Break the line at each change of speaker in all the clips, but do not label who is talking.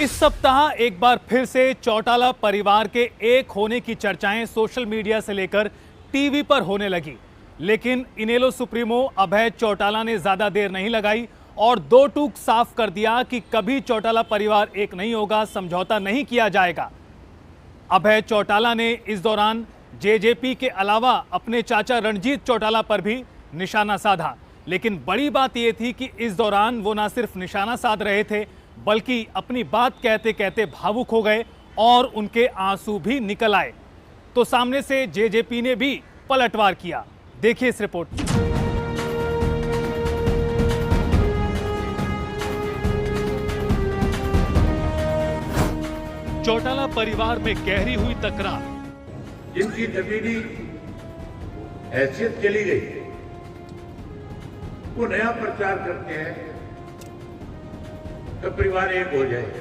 इस सप्ताह एक बार फिर से चौटाला परिवार के एक होने की चर्चाएं सोशल मीडिया से लेकर टीवी पर होने लगी। लेकिन इनेलो सुप्रीमो अभय चौटाला ने ज्यादा देर नहीं लगाई और दो टूक साफ कर दिया कि कभी चौटाला परिवार एक नहीं होगा, समझौता नहीं किया जाएगा। अभय चौटाला ने इस दौरान जेजेपी के अलावा अपने चाचा रणजीत चौटाला पर भी निशाना साधा। लेकिन बड़ी बात यह थी कि इस दौरान वो ना सिर्फ निशाना साध रहे थे बल्कि अपनी बात कहते कहते भावुक हो गए और उनके आंसू भी निकल आए। तो सामने से जेजेपी ने भी पलटवार किया। देखिए इस रिपोर्ट। चौटाला परिवार में गहरी हुई तकरार।
जिनकी जमीनी हैसियत चली गई वो नया प्रचार करते हैं तो परिवार एक हो जाए।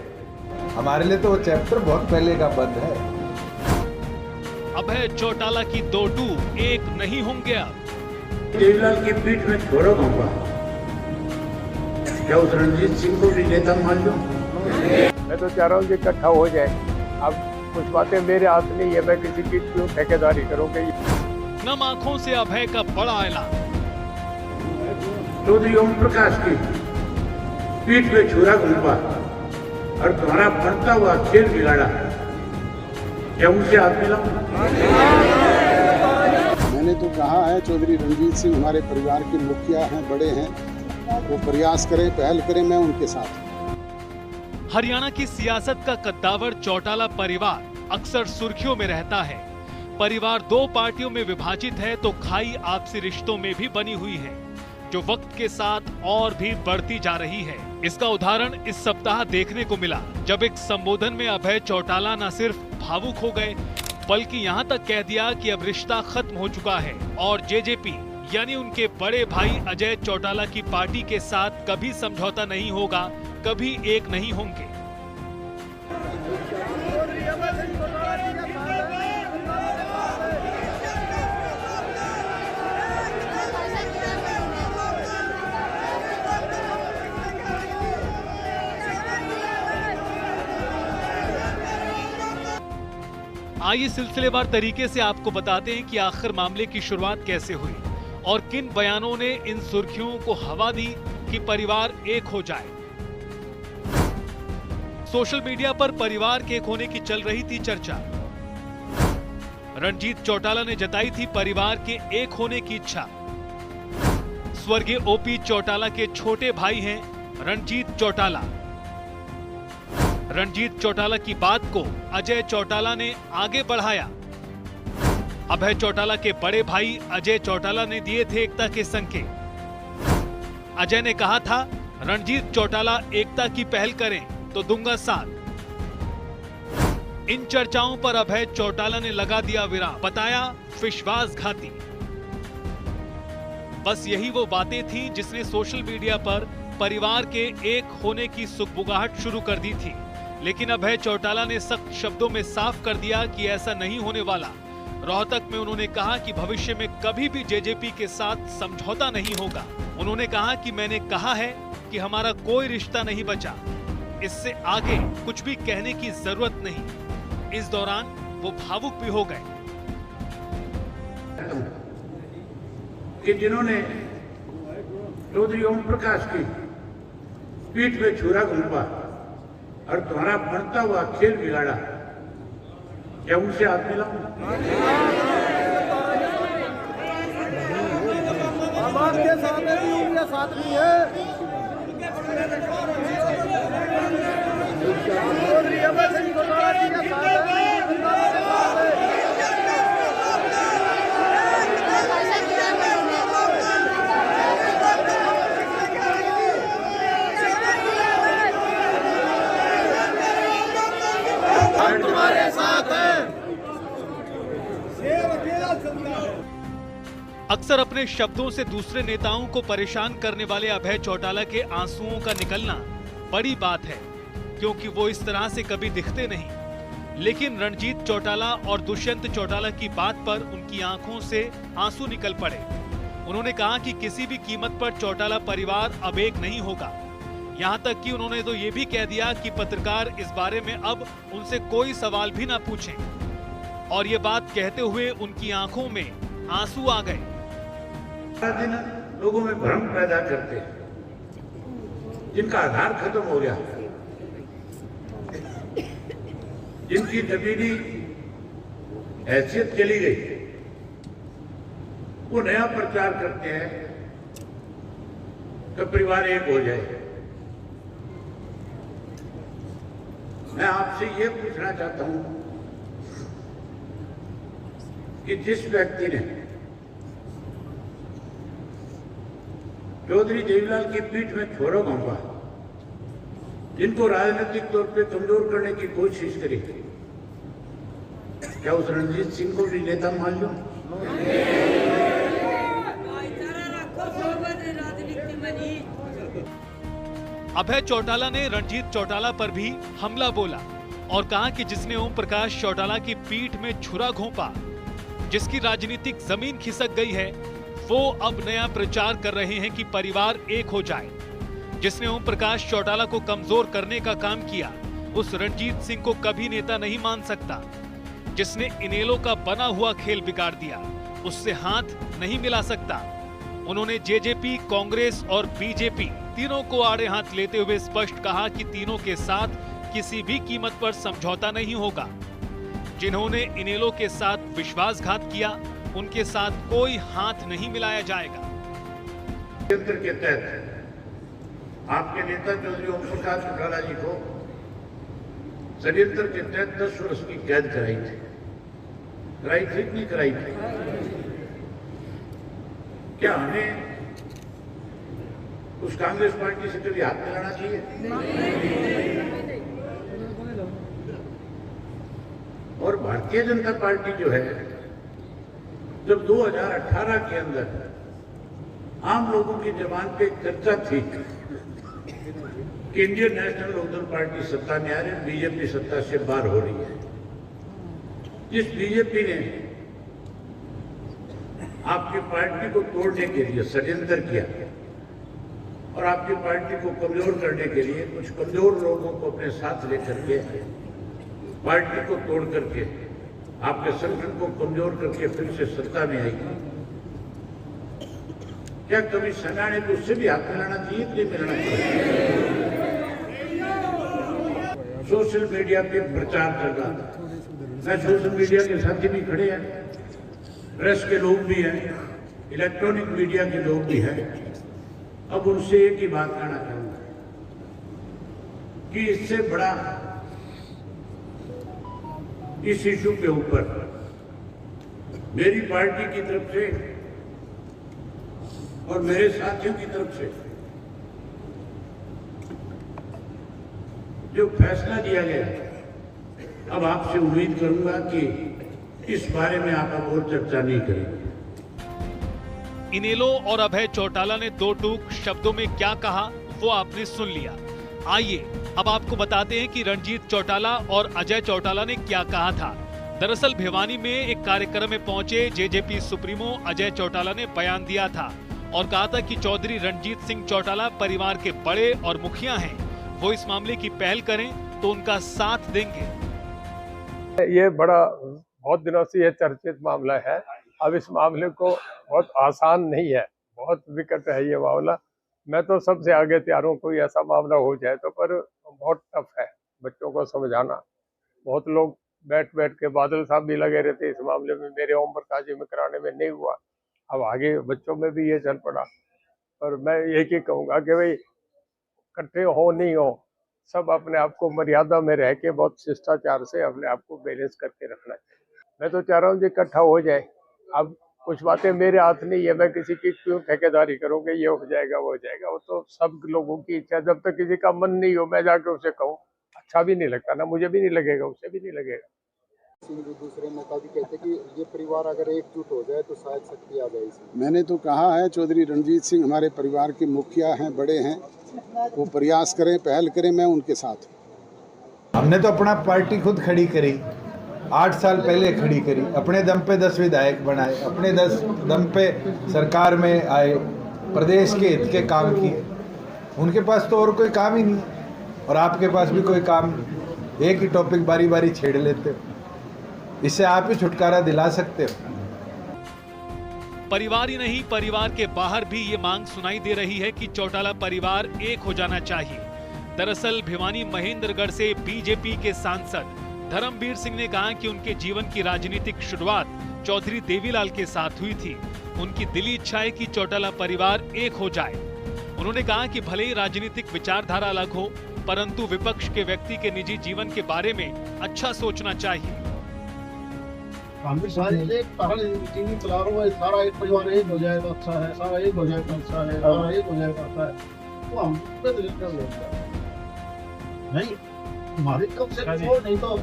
हमारे लिए तो वो चैप्टर बहुत पहले का बंद है।
अभय चौटाला की दो टूक एक नहीं होंगे।
देवीलाल की पीठ में छोड़ा होगा, क्या उस रणजीत सिंह को भी नेता मान लो?
मैं तो चाह रहा हूँ इकट्ठा हो जाए। अब कुछ बातें मेरे हाथ नहीं है, मैं किसी की क्यों ठेकेदारी करूँगा।
नम आंखों से अभय का बड़ा ऐलान।
चौधरी ओम प्रकाश की पीठ में छुरा घूमा और तुम्हारा बढ़ता हुआ खेल बिगाड़ा, क्या उनसे हाथ मिलाऊं?
मैंने तो कहा है चौधरी रणजीत सिंह हमारे परिवार के मुखिया हैं, बड़े हैं, वो प्रयास करें, पहल करें, मैं उनके साथ।
हरियाणा की सियासत का कद्दावर चौटाला परिवार अक्सर सुर्खियों में रहता है। परिवार दो पार्टियों में विभाजित है तो खाई आपसी रिश्तों में भी बनी हुई है, जो वक्त के साथ और भी बढ़ती जा रही है। इसका उदाहरण इस सप्ताह देखने को मिला, जब एक संबोधन में अभय चौटाला न सिर्फ भावुक हो गए बल्कि यहां तक कह दिया कि अब रिश्ता खत्म हो चुका है और जेजेपी यानी उनके बड़े भाई अजय चौटाला की पार्टी के साथ कभी समझौता नहीं होगा, कभी एक नहीं होंगे। आइए सिलसिलेवार तरीके से आपको बताते हैं कि आखिर मामले की शुरुआत कैसे हुई और किन बयानों ने इन सुर्खियों को हवा दी कि परिवार एक हो जाए। सोशल मीडिया पर परिवार के एक होने की चल रही थी चर्चा। रणजीत चौटाला ने जताई थी परिवार के एक होने की इच्छा। स्वर्गीय ओपी चौटाला के छोटे भाई हैं रणजीत चौटाला। रणजीत चौटाला की बात को अजय चौटाला ने आगे बढ़ाया। अभय चौटाला के बड़े भाई अजय चौटाला ने दिए थे एकता के संकेत। अजय ने कहा था रणजीत चौटाला एकता की पहल करें तो दूंगा साथ। इन चर्चाओं पर अभय चौटाला ने लगा दिया विराम, बताया विश्वासघाती। बस यही वो बातें थी जिसने सोशल मीडिया पर परिवार के एक होने की सुगबुगाहट शुरू कर दी थी। लेकिन अभय चौटाला ने सख्त शब्दों में साफ कर दिया कि ऐसा नहीं होने वाला। रोहतक में उन्होंने कहा कि भविष्य में कभी भी जेजेपी के साथ समझौता नहीं होगा। उन्होंने कहा कि मैंने कहा है कि हमारा कोई रिश्ता नहीं बचा, इससे आगे कुछ भी कहने की जरूरत नहीं। इस दौरान वो भावुक भी हो गए
कि जिन्होंने चौधरी ओम प्रकाश की पीठ में छुरा घूमा और तुम्हारा बढ़ता हुआ खेल बिगाड़ा, क्या उनसे हाथ मिलाऊं?
आपके सामने भी उनके साथ भी है। तुम्हारे साथ है।
अक्सर अपने शब्दों से दूसरे नेताओं को परेशान करने वाले अभय चौटाला के आंसुओं का निकलना बड़ी बात है, क्योंकि वो इस तरह से कभी दिखते नहीं। लेकिन रणजीत चौटाला और दुष्यंत चौटाला की बात पर उनकी आंखों से आंसू निकल पड़े। उन्होंने कहा कि किसी भी कीमत पर चौटाला परिवार अब एक नहीं होगा। यहाँ तक कि उन्होंने तो ये भी कह दिया कि पत्रकार इस बारे में अब उनसे कोई सवाल भी ना पूछें। और ये बात कहते हुए उनकी आंखों में आंसू आ गए।
सारा दिन लोगों में भ्रम पैदा करते हैं, जिनका आधार खत्म हो गया, जिनकी जमीनी हैसियत चली गई, वो नया प्रचार करते हैं कि परिवार एक हो जाए। मैं आपसे ये पूछना चाहता हूं कि जिस व्यक्ति ने चौधरी देवीलाल की पीठ में छोरा घोंपा, जिनको राजनीतिक तौर पे कमजोर करने की कोशिश करी, क्या उस रणजीत सिंह को भी नेता मान लो?
अभय चौटाला ने रणजीत चौटाला पर भी हमला बोला और कहा कि जिसने ओम प्रकाश चौटाला की पीठ में छुरा घोंपा, जिसकी राजनीतिक जमीन खिसक गई है, वो अब नया प्रचार कर रहे हैं कि परिवार एक हो जाए। जिसने ओम प्रकाश चौटाला को कमजोर करने का काम किया, उस रणजीत सिंह को कभी नेता नहीं मान सकता। जिसने इनेलो का बना हुआ खेल बिगाड़ दिया, उससे हाथ नहीं मिला सकता। उन्होंने जेजेपी, कांग्रेस और बीजेपी तीनों को आड़े हाथ लेते हुए स्पष्ट कहा कि तीनों के साथ किसी भी कीमत पर समझौता नहीं होगा। जिन्होंने इनेलो के साथ विश्वासघात किया, उनके साथ कोई हाथ नहीं मिलाया जाएगा।
षड्यंत्र के तहत आपके नेता चौधरी ओम प्रकाश चौटाला जी को षड्यंत्र के तहत 10 वर्ष की कैद कराई थी कि नहीं कराई थी? क्या हमें उस कांग्रेस पार्टी से कभी हाथ मिलाना चाहिए? और भारतीय जनता पार्टी जो है, जब 2018 के अंदर आम लोगों की जबान पे चर्चा थी कि इंडियन नेशनल लोकदल पार्टी सत्ता में आ रही है, बीजेपी सत्ता से बाहर हो रही है, जिस बीजेपी ने आपकी पार्टी को तोड़ने के लिए षड्यंत्र किया और आपकी पार्टी को कमजोर करने के लिए कुछ कमजोर लोगों को अपने साथ लेकर के पार्टी को तोड़ करके आपके संगठन को कमजोर करके फिर से सत्ता में आएगी, क्या कभी सेना ने तो उससे भी हाथ मिलाना चाहिए कि नहीं मिलाना चाहिए? सोशल मीडिया पे प्रचार कर रहा था, मैं सोशल मीडिया के साथी भी खड़े हैं, प्रेस के लोग भी हैं, इलेक्ट्रॉनिक मीडिया के लोग भी हैं। अब उनसे एक ही बात कहना चाहूंगा कि इससे बड़ा इस इशू के ऊपर मेरी पार्टी की तरफ से और मेरे साथियों की तरफ से जो फैसला दिया गया, अब आपसे उम्मीद करूंगा कि इस बारे में आप अब और चर्चा नहीं करेंगे।
इनेलो और अभय चौटाला ने दो टूक शब्दों में क्या कहा, वो आपने सुन लिया। आइए अब आपको बताते हैं कि रणजीत चौटाला और अजय चौटाला ने क्या कहा था। दरअसल भिवानी में एक कार्यक्रम में पहुंचे जेजेपी सुप्रीमो अजय चौटाला ने बयान दिया था और कहा था कि चौधरी रणजीत सिंह चौटाला परिवार के बड़े और मुखिया हैं, वो इस मामले की पहल करें तो उनका साथ देंगे।
ये बहुत दिनों से ये चर्चित मामला है। अब इस मामले को बहुत आसान नहीं है, बहुत विकट है ये मामला। मैं तो सबसे आगे तैयार हूँ, कोई ऐसा मामला हो जाए तो, पर बहुत टफ है बच्चों को समझाना। बहुत लोग बैठ के, बादल साहब भी लगे रहते इस मामले में, मेरे ओम प्रकाश जी में कराने में नहीं हुआ, अब आगे बच्चों में भी ये चल पड़ा। पर मैं एक ही कहूँगा कि भाई इकट्ठे हो नहीं हो, सब अपने आप को मर्यादा में रह के बहुत शिष्टाचार से अपने आप को बैलेंस करके रखना चाहिए। मैं तो चाह रहा हूँ कि इकट्ठा हो जाए। अब कुछ बातें मेरे हाथ नहीं है, मैं किसी की क्यों ठेकेदारी करूँ कि ये हो जाएगा वो हो जाएगा। वो तो सब लोगों की इच्छा, जब तक किसी का मन नहीं हो मैं जाके उसे कहूँ, अच्छा भी नहीं लगता ना, मुझे भी नहीं लगेगा, उसे भी नहीं लगेगा।
दूसरे नेता भी कहते कि ये परिवार अगर एकजुट हो जाए तो शायद शक्ति आ जाए इसमें। मैंने तो कहा है, चौधरी रणजीत सिंह हमारे परिवार के मुखिया हैं, बड़े हैं, वो प्रयास करें, पहल करें, मैं उनके साथ।
हमने तो अपना पार्टी खुद खड़ी करी, 8 साल पहले खड़ी करी, अपने दम पे 10 विधायक बनाए, अपने 10 दम पे सरकार में आए, प्रदेश के हित के काम किए। उनके पास तो और कोई काम ही नहीं है और आपके पास भी कोई काम नहीं, एक ही टॉपिक बारी बारी छेड़ लेते हो। इससे आप ही छुटकारा दिला सकते हो।
परिवार ही नहीं, परिवार के बाहर भी ये मांग सुनाई दे रही है कि चौटाला परिवार एक हो जाना चाहिए। दरअसल भिवानी महेंद्रगढ़ से बीजेपी के सांसद धर्मवीर सिंह ने कहा कि उनके जीवन की राजनीतिक शुरुआत चौधरी देवीलाल के साथ हुई थी। उनकी दिली इच्छा है कि चौटाला परिवार एक हो जाए। उन्होंने कहा कि भले ही राजनीतिक विचारधारा अलग हो, परंतु विपक्ष के व्यक्ति के निजी जीवन के बारे में अच्छा सोचना चाहिए।
टीवी चला रहा हूँ, सारा एक परिवार एक हो जाए तो अच्छा है, सारा एक हो जाए तो अच्छा है, सारा एक हो जाए तो अच्छा है, तो हम नहीं हमारे कब से नहीं तो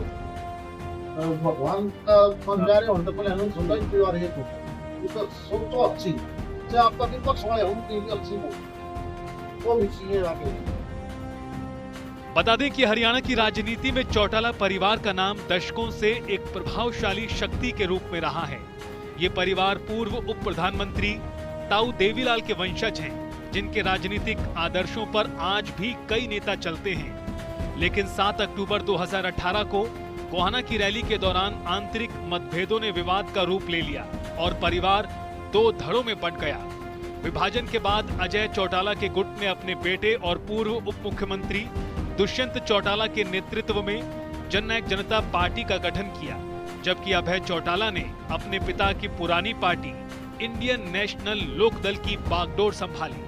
भगवान का मन जा रहे हो तो पहले हम सुनना परिवार एक हो, उसका सोच तो अच्छी है। आपका विपक्ष वाले हम टीवी अच्छी हो वो भी चाहिए आगे।
बता दें कि हरियाणा की राजनीति में चौटाला परिवार का नाम दशकों से एक प्रभावशाली शक्ति के रूप में रहा है। ये परिवार पूर्व उप प्रधानमंत्री ताऊ देवीलाल के वंशज हैं, जिनके राजनीतिक आदर्शों पर आज भी कई नेता चलते हैं। लेकिन 7 अक्टूबर 2018 को गोहाना की रैली के दौरान आंतरिक मतभेदों ने विवाद का रूप ले लिया और परिवार 2 धड़ों में बंट गया। विभाजन के बाद अजय चौटाला के गुट ने अपने बेटे और पूर्व उप मुख्यमंत्री दुष्यंत चौटाला के नेतृत्व में जननायक जनता पार्टी का गठन किया, जबकि अभय चौटाला ने अपने पिता की पुरानी पार्टी इंडियन नेशनल लोकदल की बागडोर संभाली।